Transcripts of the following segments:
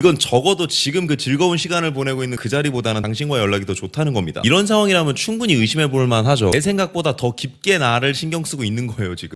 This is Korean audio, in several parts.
이건 적어도 지금 그 즐거운 시간을 보내고 있는 그 자리보다는 당신과 연락이 더 좋다는 겁니다. 이런 상황이라면 충분히 의심해 볼 만하죠. 내 생각보다 더 깊게 나를 신경 쓰고 있는 거예요, 지금.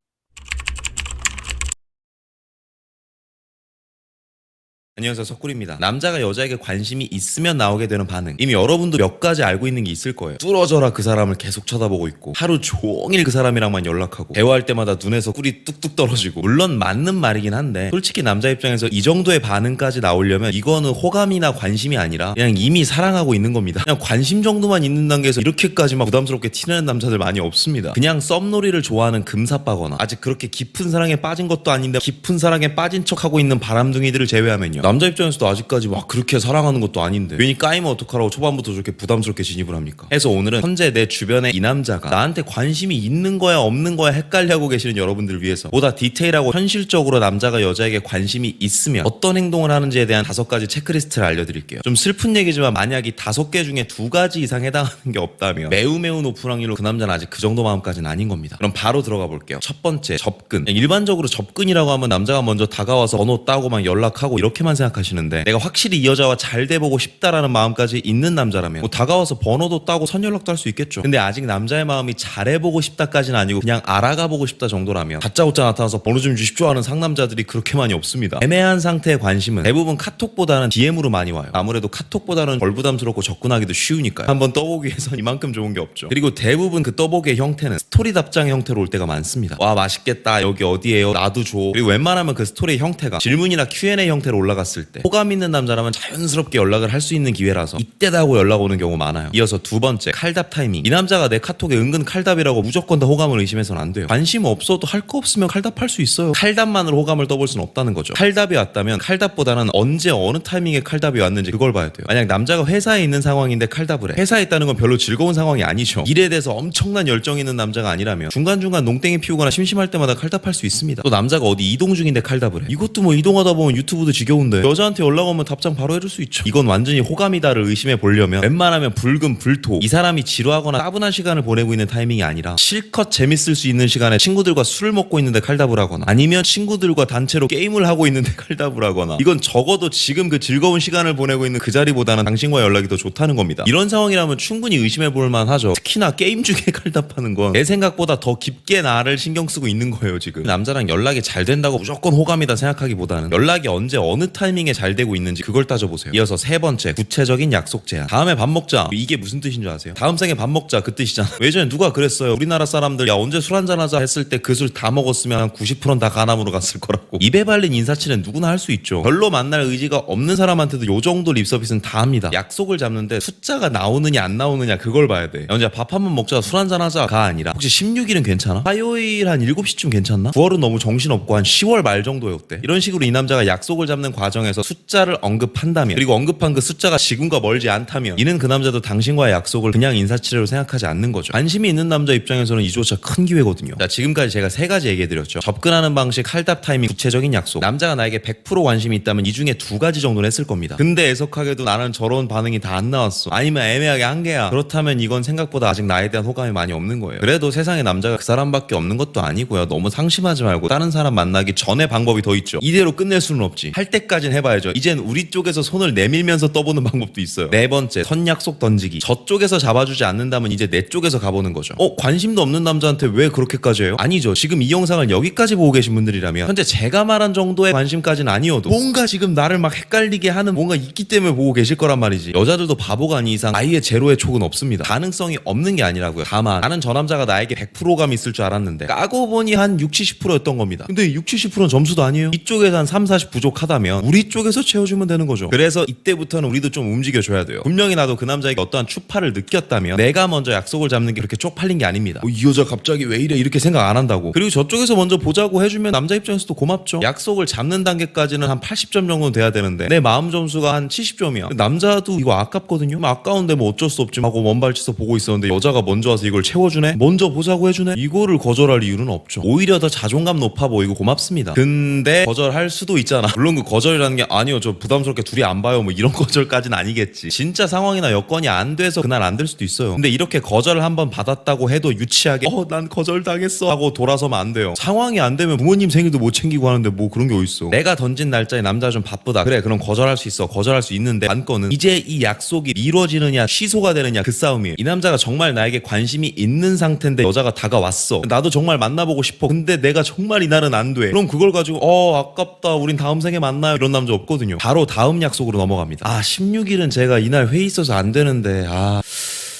안녕하세요, 석굴입니다. 남자가 여자에게 관심이 있으면 나오게 되는 반응, 이미 여러분도 몇 가지 알고 있는 게 있을 거예요. 뚫어져라 그 사람을 계속 쳐다보고 있고, 하루 종일 그 사람이랑만 연락하고, 대화할 때마다 눈에서 꿀이 뚝뚝 떨어지고. 물론 맞는 말이긴 한데 솔직히 남자 입장에서 이 정도의 반응까지 나오려면 이거는 호감이나 관심이 아니라 그냥 이미 사랑하고 있는 겁니다. 그냥 관심 정도만 있는 단계에서 이렇게까지 막 부담스럽게 티내는 남자들 많이 없습니다. 그냥 썸놀이를 좋아하는 금사빠거나 아직 그렇게 깊은 사랑에 빠진 것도 아닌데 깊은 사랑에 빠진 척하고 있는 바람둥이들을 제외하면요, 남자 입장에서도 아직까지 막 그렇게 사랑하는 것도 아닌데 괜히 까이면 어떡하라고 초반부터 저렇게 부담스럽게 진입을 합니까? 해서 오늘은 현재 내 주변에 이 남자가 나한테 관심이 있는 거야 없는 거야 헷갈려하고 계시는 여러분들을 위해서 보다 디테일하고 현실적으로 남자가 여자에게 관심이 있으면 어떤 행동을 하는지에 대한 5가지 체크리스트를 알려드릴게요. 좀 슬픈 얘기지만 만약 이 5개 중에 2가지 이상 해당하는 게 없다면 매우 높은 확률로 그 남자는 아직 그 정도 마음까지는 아닌 겁니다. 그럼 바로 들어가 볼게요. 첫 번째, 접근. 일반적으로 접근이라고 하면 남자가 먼저 다가와서 번호 따고 막 연락하고 이렇게만 생각하시는데, 내가 확실히 이 여자와 잘 돼보고 싶다라는 마음까지 있는 남자라면 뭐 다가와서 번호도 따고 선연락도 할 수 있겠죠. 근데 아직 남자의 마음이 잘해보고 싶다까지는 아니고 그냥 알아가보고 싶다 정도라면 다짜고짜 나타나서 번호 좀 주십시오 하는 상남자들이 그렇게 많이 없습니다. 애매한 상태의 관심은 대부분 카톡보다는 DM으로 많이 와요. 아무래도 카톡보다는 덜 부담스럽고 접근하기도 쉬우니까요. 한번 떠보기 위해선 이만큼 좋은 게 없죠. 그리고 대부분 그 떠보기의 형태는 스토리 답장 형태로 올 때가 많습니다. 와 맛있겠다, 여기 어디에요, 나도 줘. 그리고 웬만하면 그 스토리의 형태가 질문이나 Q&A 형태로 올라갔을 때 호감 있는 남자라면 자연스럽게 연락을 할 수 있는 기회라서 이때다 하고 연락 오는 경우 많아요. 이어서 2번째, 칼답 타이밍. 이 남자가 내 카톡에 은근 칼답이라고 무조건 다 호감을 의심해서는 안 돼요. 관심 없어도 할 거 없으면 칼답할 수 있어요. 칼답만으로 호감을 떠볼 수는 없다는 거죠. 칼답이 왔다면 칼답보다는 언제 어느 타이밍에 칼답이 왔는지 그걸 봐야 돼요. 만약 남자가 회사에 있는 상황인데 칼답을 해, 회사에 있다는 건 별로 즐거운 상황이 아니죠. 일에 대해서 엄청난 열정이 있는 남자가 아니라면 중간중간 농땡이 피우거나 심심할 때마다 칼답할 수 있습니다. 또 남자가 어디 이동 중인데 칼답을 해, 이것도 뭐 이동하다 보면 유튜브도 지겨운데 여자한테 연락 오면 답장 바로 해줄 수 있죠. 이건 완전히 호감이다를 의심해 보려면 웬만하면 불금 불토, 이 사람이 지루하거나 따분한 시간을 보내고 있는 타이밍이 아니라 실컷 재밌을 수 있는 시간에 친구들과 술을 먹고 있는데 칼답을 하거나 아니면 친구들과 단체로 게임을 하고 있는데 칼답을 하거나, 이건 적어도 지금 그 즐거운 시간을 보내고 있는 그 자리보다는 당신과 연락이 더 좋다는 겁니다. 이런 상황이라면 충분히 의심해 볼 만하죠. 특히나 게임 중에 칼답하는 건 내 생각보다 더 깊게 나를 신경 쓰고 있는 거예요. 지금 남자랑 연락이 잘 된다고 무조건 호감이다 생각하기보다는 연락이 언제 어느 타이밍에 잘 되고 있는지 그걸 따져보세요. 이어서 3번째, 구체적인 약속 제한. 다음에 밥 먹자, 이게 무슨 뜻인 줄 아세요? 다음 생에 밥 먹자 그 뜻이잖아. 예전에 누가 그랬어요. 우리나라 사람들 야 언제 술 한잔 하자 했을 때 그 술 다 먹었으면 한 90%는 다 가남으로 갔을 거라고. 입에 발린 인사치는 누구나 할 수 있죠. 별로 만날 의지가 없는 사람한테도 요 정도 립서비스는 다 합니다. 약속을 잡는데 숫자가 나오느냐 안 나오느냐 그걸 봐야 돼. 야 언제 밥 한번 먹자, 술 한잔 하자가 아니라 혹시 16일은 괜찮아? 화요일 한 7시쯤 괜찮나? 9월은 너무 정신없고 한 10월 말 정도에 어때? 이런 식으로 이 남자가 약속을 잡는 과정에서 숫자를 언급한다면, 그리고 언급한 그 숫자가 지금과 멀지 않다면 이는 그 남자도 당신과의 약속을 그냥 인사치레로 생각하지 않는 거죠. 관심이 있는 남자 입장에서는 이조차 큰 기회거든요. 자, 지금까지 제가 3가지 얘기해드렸죠. 접근하는 방식, 칼답 타이밍, 구체적인 약속. 남자가 나에게 100% 관심이 있다면 이 중에 2가지 정도는 했을 겁니다. 근데 애석하게도 나는 저런 반응이 다 안 나왔어, 아니면 애매하게 1개야, 그렇다면 이건 생각보다 아직 나에 대한 호감이 많이 없는 거예요. 그래도 세상에 남자가 그 사람밖에 없는 것도 아니고요. 너무 상심하지 말고 다른 사람 만나기 전에 방법이 더 있죠. 이대로 끝낼 수는 없지. 할 때까진 해봐야죠. 이젠 우리 쪽에서 손을 내밀면서 떠보는 방법도 있어요. 4번째, 선 약속 던지기. 저쪽에서 잡아주지 않는다면 이제 내 쪽에서 가보는 거죠. 관심도 없는 남자한테 왜 그렇게까지 해요? 아니죠. 지금 이 영상을 여기까지 보고 계신 분들이라면 현재 제가 말한 정도의 관심까지는 아니어도 뭔가 지금 나를 막 헷갈리게 하는 뭔가 있기 때문에 보고 계실 거란 말이지. 여자들도 바보가 아닌 이상 아예 제로의 촉은 없습니다. 가능성이 없는 게 아니라고요. 다만 나는 저 남자가 나에게 100%감이 있을 줄 알았는데 까고 보니 한 60, 70%였던 겁니다. 근데 60, 70%는 점수도 아니에요. 이쪽에서 한 3, 40 부족하다면 우리 쪽에서 채워주면 되는 거죠. 그래서 이때부터는 우리도 좀 움직여줘야 돼요. 분명히 나도 그 남자에게 어떠한 추파를 느꼈다면 내가 먼저 약속을 잡는 게 그렇게 쪽팔린 게 아닙니다. 이 여자 갑자기 왜 이래 이렇게 생각 안 한다고. 그리고 저쪽에서 먼저 보자고 해주면 남자 입장에서도 고맙죠. 약속을 잡는 단계까지는 한 80점 정도는 돼야 되는데 내 마음 점수가 한 70점이야. 남자도 이거 아깝거든요. 아까운데 뭐 어쩔 수 없지 하고 먼발치서 보고 있었는데 여자가 먼저 와서 이걸 채워주네? 먼저 보자고 해주네? 이거를 거절할 이유는 없죠. 오히려 더 자존감 높아 보이고 고맙습니다. 근데 거절할 수도 있잖아. 물론 그 거절이라는 거절이라는 게 아니요 저 부담스럽게 둘이 안 봐요 뭐 이런 거절까지는 아니겠지. 진짜 상황이나 여건이 안 돼서 그날 안 될 수도 있어요. 근데 이렇게 거절을 한번 받았다고 해도 유치하게 난 거절당했어 하고 돌아서면 안 돼요. 상황이 안 되면 부모님 생일도 못 챙기고 하는데 뭐 그런 게 어딨어. 내가 던진 날짜에 남자가 좀 바쁘다. 그래 그럼 거절할 수 있어. 거절할 수 있는데 관건은 이제 이 약속이 이루어지느냐 취소가 되느냐 그 싸움이에요. 이 남자가 정말 나에게 관심이 있는 상태인데 여자가 다가왔어. 나도 정말 만나보고 싶어. 근데 내가 정말 이날은 안 돼. 그럼 그걸 가지고 아깝다 우린 다음 생에 만나요 이런 남자 없거든요. 바로 다음 약속으로 넘어갑니다. 16일은 제가 이날 회의 있어서 안 되는데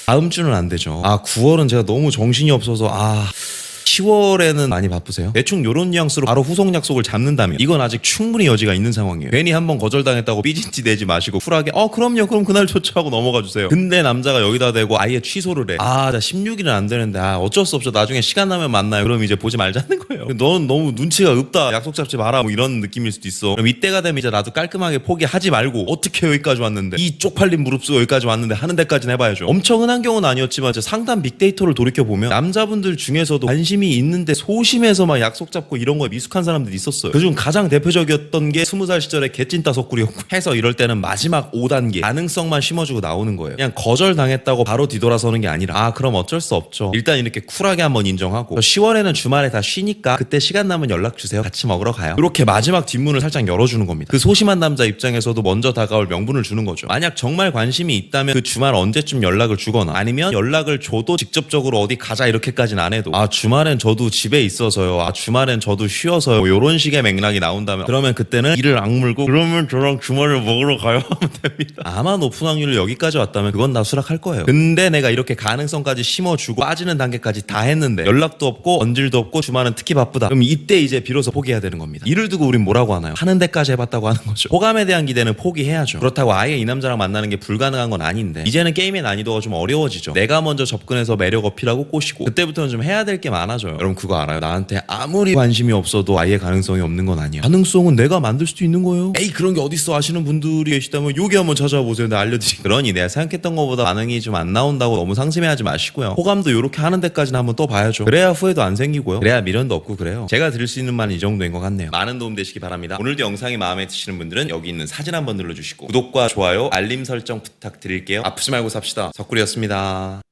다음 주는 안 되죠. 9월은 제가 너무 정신이 없어서 10월에는 많이 바쁘세요? 대충 요런 뉘앙스로 바로 후속 약속을 잡는다면 이건 아직 충분히 여지가 있는 상황이에요. 괜히 한번 거절당했다고 삐진티 내지 마시고 쿨하게 그럼요 그럼 그날 좋죠 하고 넘어가 주세요. 근데 남자가 여기다 대고 아예 취소를 해. 나 16일은 안 되는데 어쩔 수 없죠. 나중에 시간 나면 만나요. 그럼 이제 보지 말자는 거예요. 넌 너무 눈치가 없다. 약속 잡지 마라 뭐 이런 느낌일 수도 있어. 그럼 이때가 되면 이제 나도 깔끔하게 포기하지 말고 어떻게 여기까지 왔는데 이 쪽팔린 무릎 쓰고 여기까지 왔는데 하는 데까지는 해봐야죠. 엄청 흔한 경우는 아니었지만 상담 빅데이터를 돌이켜보면 남자분들 중에서도 관심이 있는데 소심해서 막 약속 잡고 이런 거에 미숙한 사람들이 있었어요. 그중 가장 대표적이었던 게 20살 시절에 개찐따 석구리였고 해서 이럴 때는 마지막 5단계 가능성만 심어주고 나오는 거예요. 그냥 거절당했다고 바로 뒤돌아서는 게 아니라 그럼 어쩔 수 없죠. 일단 이렇게 쿨하게 한번 인정하고 10월에는 주말에 다 쉬니까 그때 시간 나면 연락 주세요. 같이 먹으러 가요. 이렇게 마지막 뒷문을 살짝 열어주는 겁니다. 그 소심한 남자 입장에서도 먼저 다가올 명분을 주는 거죠. 만약 정말 관심이 있다면 그 주말 언제쯤 연락을 주거나 아니면 연락을 줘도 직접적으로 어디 가자 이렇게까지는 안 해도 주말엔 저도 집에 있어서요. 주말엔 저도 쉬어서요. 뭐 이런 식의 맥락이 나온다면 그러면 그때는 이를 악물고 그러면 저랑 주말을 먹으러 가요 하면 됩니다. 아마 높은 확률로 여기까지 왔다면 그건 다 수락할 거예요. 근데 내가 이렇게 가능성까지 심어주고 빠지는 단계까지 다 했는데 연락도 없고 언질도 없고 주말은 특히 바쁘다. 그럼 이때 이제 비로소 포기해야 되는 겁니다. 이를 두고 우린 뭐라고 하나요? 하는 데까지 해봤다고 하는 거죠. 호감에 대한 기대는 포기해야죠. 그렇다고 아예 이 남자랑 만나는 게 불가능한 건 아닌데 이제는 게임의 난이도가 좀 어려워지죠. 내가 먼저 접근해서 매력 어필하고 꼬시고 그때부터는 좀 해야 될 게 많아져요. 여러분 그거 알아요? 나한테 아무리 관심이 없어도 아예 가능성이 없는 건 아니야. 가능성은 내가 만들 수도 있는 거예요. 에이 그런 게 어딨어 하시는 분들이 계시다면 여기 한번 찾아보세요. 내가 알려드릴게요. 그러니 내가 생각했던 것보다 반응이 좀 안 나온다고 너무 상심해하지 마시고요. 호감도 이렇게 하는 데까지는 한번 또 봐야죠. 그래야 후회도 안 생기고요. 그래야 미련도 없고 그래요. 제가 드릴 수 있는 말은 이 정도인 것 같네요. 많은 도움 되시기 바랍니다. 오늘도 영상이 마음에 드시는 분들은 여기 있는 사진 한번 눌러주시고 구독과 좋아요 알림 설정 부탁드릴게요. 아프지 말고 삽시다. 석구리였습니다.